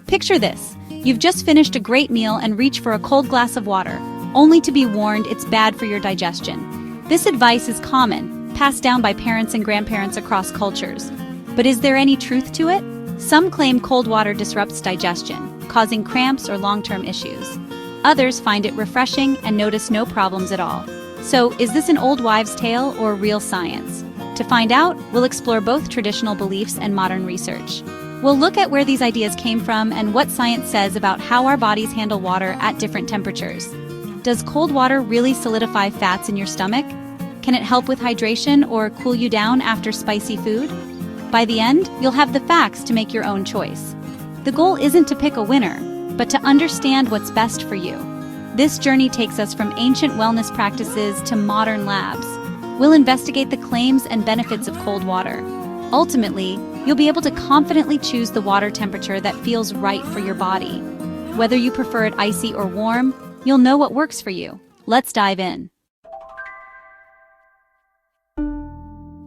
Picture this. You've just finished a great meal and reach for a cold glass of water, only to be warned it's bad for your digestion. This advice is common, passed down by parents and grandparents across cultures. But is there any truth to it? Some claim cold water disrupts digestion, causing cramps or long-term issues. Others find it refreshing and notice no problems at all. So, is this an old wives' tale or real science? To find out, we'll explore both traditional beliefs and modern research. We'll look at where these ideas came from and what science says about how our bodies handle water at different temperatures. Does cold water really solidify fats in your stomach? Can it help with hydration or cool you down after spicy food? By the end, you'll have the facts to make your own choice. The goal isn't to pick a winner, but to understand what's best for you. This journey takes us from ancient wellness practices to modern labs. We'll investigate the claims and benefits of cold water. Ultimately, you'll be able to confidently choose the water temperature that feels right for your body. Whether you prefer it icy or warm, you'll know what works for you. Let's dive in.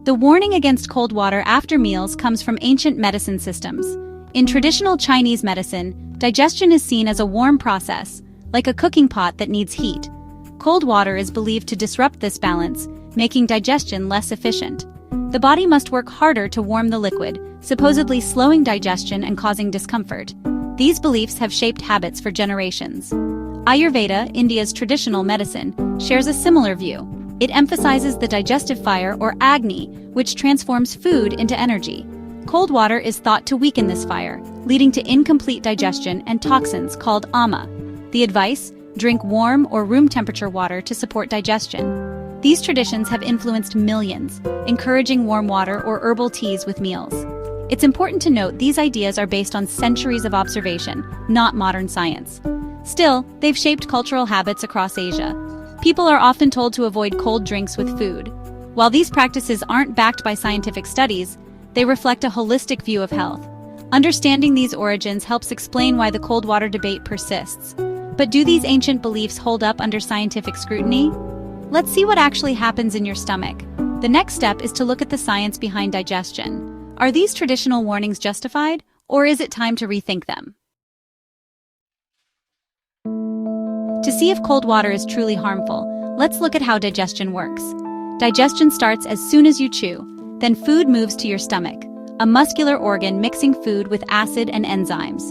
The warning against cold water after meals comes from ancient medicine systems. In traditional Chinese medicine, digestion is seen as a warm process, like a cooking pot that needs heat. Cold water is believed to disrupt this balance, making digestion less efficient. The body must work harder to warm the liquid, supposedly slowing digestion and causing discomfort. These beliefs have shaped habits for generations. Ayurveda, India's traditional medicine, shares a similar view. It emphasizes the digestive fire or Agni, which transforms food into energy. Cold water is thought to weaken this fire, leading to incomplete digestion and toxins called ama. The advice: drink warm or room temperature water to support digestion. These traditions have influenced millions, encouraging warm water or herbal teas with meals. It's important to note these ideas are based on centuries of observation, not modern science. Still, they've shaped cultural habits across Asia. People are often told to avoid cold drinks with food. While these practices aren't backed by scientific studies, they reflect a holistic view of health. Understanding these origins helps explain why the cold water debate persists. But do these ancient beliefs hold up under scientific scrutiny? Let's see what actually happens in your stomach. The next step is to look at the science behind digestion. Are these traditional warnings justified, or is it time to rethink them? To see if cold water is truly harmful, let's look at how digestion works. Digestion starts as soon as you chew, then food moves to your stomach, a muscular organ mixing food with acid and enzymes.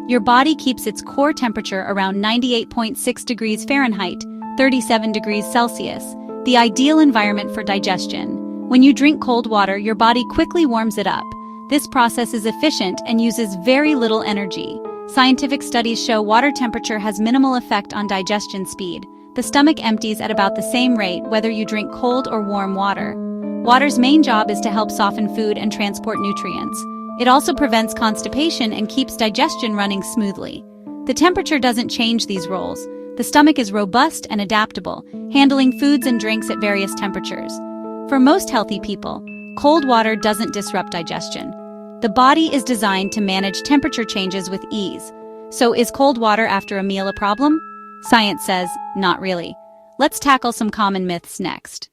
Your body keeps its core temperature around 98.6 degrees Fahrenheit, 37 degrees Celsius, the ideal environment for digestion. When you drink cold water, your body quickly warms it up. This process is efficient and uses very little energy. Scientific studies show water temperature has minimal effect on digestion speed. The stomach empties at about the same rate whether you drink cold or warm water. Water's main job is to help soften food and transport nutrients. It also prevents constipation and keeps digestion running smoothly. The temperature doesn't change these roles. The stomach is robust and adaptable, handling foods and drinks at various temperatures. For most healthy people, cold water doesn't disrupt digestion. The body is designed to manage temperature changes with ease. So is cold water after a meal a problem? Science says, not really. Let's tackle some common myths next.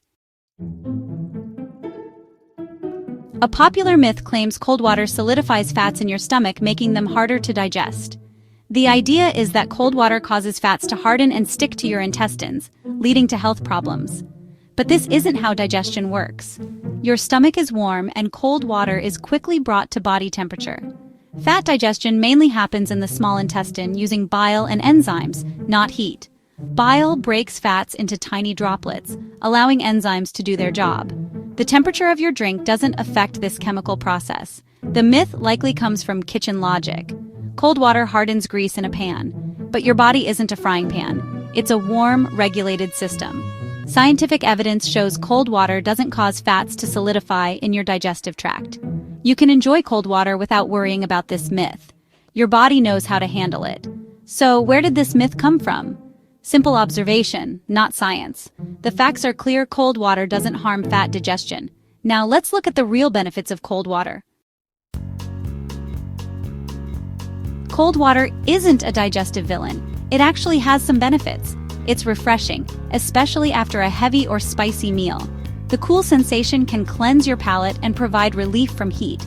A popular myth claims cold water solidifies fats in your stomach, making them harder to digest. The idea is that cold water causes fats to harden and stick to your intestines, leading to health problems. But this isn't how digestion works. Your stomach is warm and cold water is quickly brought to body temperature. Fat digestion mainly happens in the small intestine using bile and enzymes, not heat. Bile breaks fats into tiny droplets, allowing enzymes to do their job. The temperature of your drink doesn't affect this chemical process. The myth likely comes from kitchen logic. Cold water hardens grease in a pan, but your body isn't a frying pan. It's a warm, regulated system. Scientific evidence shows cold water doesn't cause fats to solidify in your digestive tract. You can enjoy cold water without worrying about this myth. Your body knows how to handle it. So, where did this myth come from? Simple observation, not science. The facts are clear: cold water doesn't harm fat digestion. Now let's look at the real benefits of cold water. Cold water isn't a digestive villain. It actually has some benefits. It's refreshing, especially after a heavy or spicy meal. The cool sensation can cleanse your palate and provide relief from heat.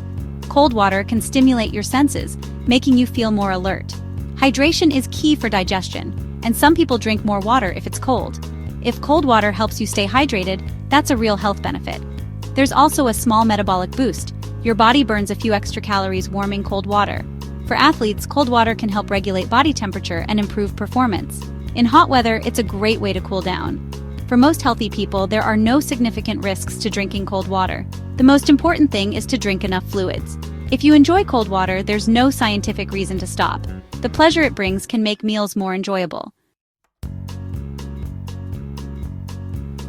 Cold water can stimulate your senses, making you feel more alert. Hydration is key for digestion, and some people drink more water if it's cold. If cold water helps you stay hydrated, that's a real health benefit. There's also a small metabolic boost. Your body burns a few extra calories warming cold water. For athletes, cold water can help regulate body temperature and improve performance. In hot weather, it's a great way to cool down. For most healthy people, there are no significant risks to drinking cold water. The most important thing is to drink enough fluids. If you enjoy cold water, there's no scientific reason to stop. The pleasure it brings can make meals more enjoyable.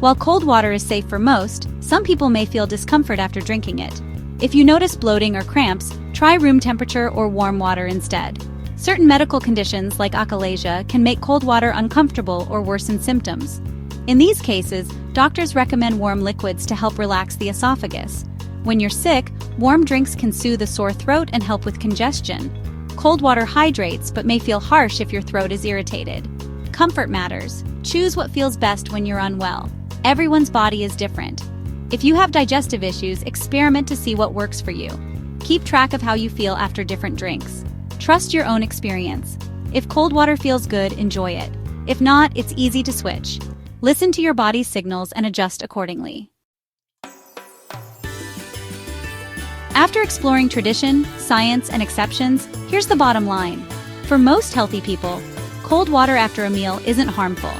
While cold water is safe for most, some people may feel discomfort after drinking it. If you notice bloating or cramps, try room temperature or warm water instead. Certain medical conditions like achalasia can make cold water uncomfortable or worsen symptoms. In these cases, doctors recommend warm liquids to help relax the esophagus. When you're sick, warm drinks can soothe a sore throat and help with congestion. Cold water hydrates but may feel harsh if your throat is irritated. Comfort matters. Choose what feels best when you're unwell. Everyone's body is different. If you have digestive issues, experiment to see what works for you. Keep track of how you feel after different drinks. Trust your own experience. If cold water feels good, enjoy it. If not, it's easy to switch. Listen to your body's signals and adjust accordingly. After exploring tradition, science, and exceptions, here's the bottom line. For most healthy people, cold water after a meal isn't harmful.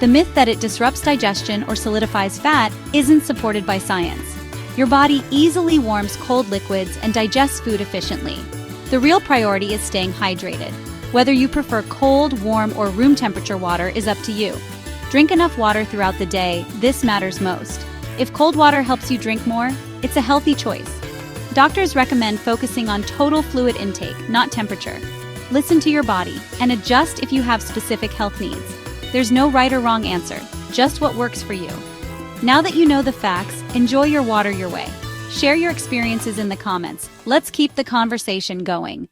The myth that it disrupts digestion or solidifies fat isn't supported by science. Your body easily warms cold liquids and digests food efficiently. The real priority is staying hydrated. Whether you prefer cold, warm, or room temperature water is up to you. Drink enough water throughout the day. This matters most. If cold water helps you drink more, it's a healthy choice. Doctors recommend focusing on total fluid intake, not temperature. Listen to your body and adjust if you have specific health needs. There's no right or wrong answer, just what works for you. Now that you know the facts, enjoy your water your way. Share your experiences in the comments. Let's keep the conversation going.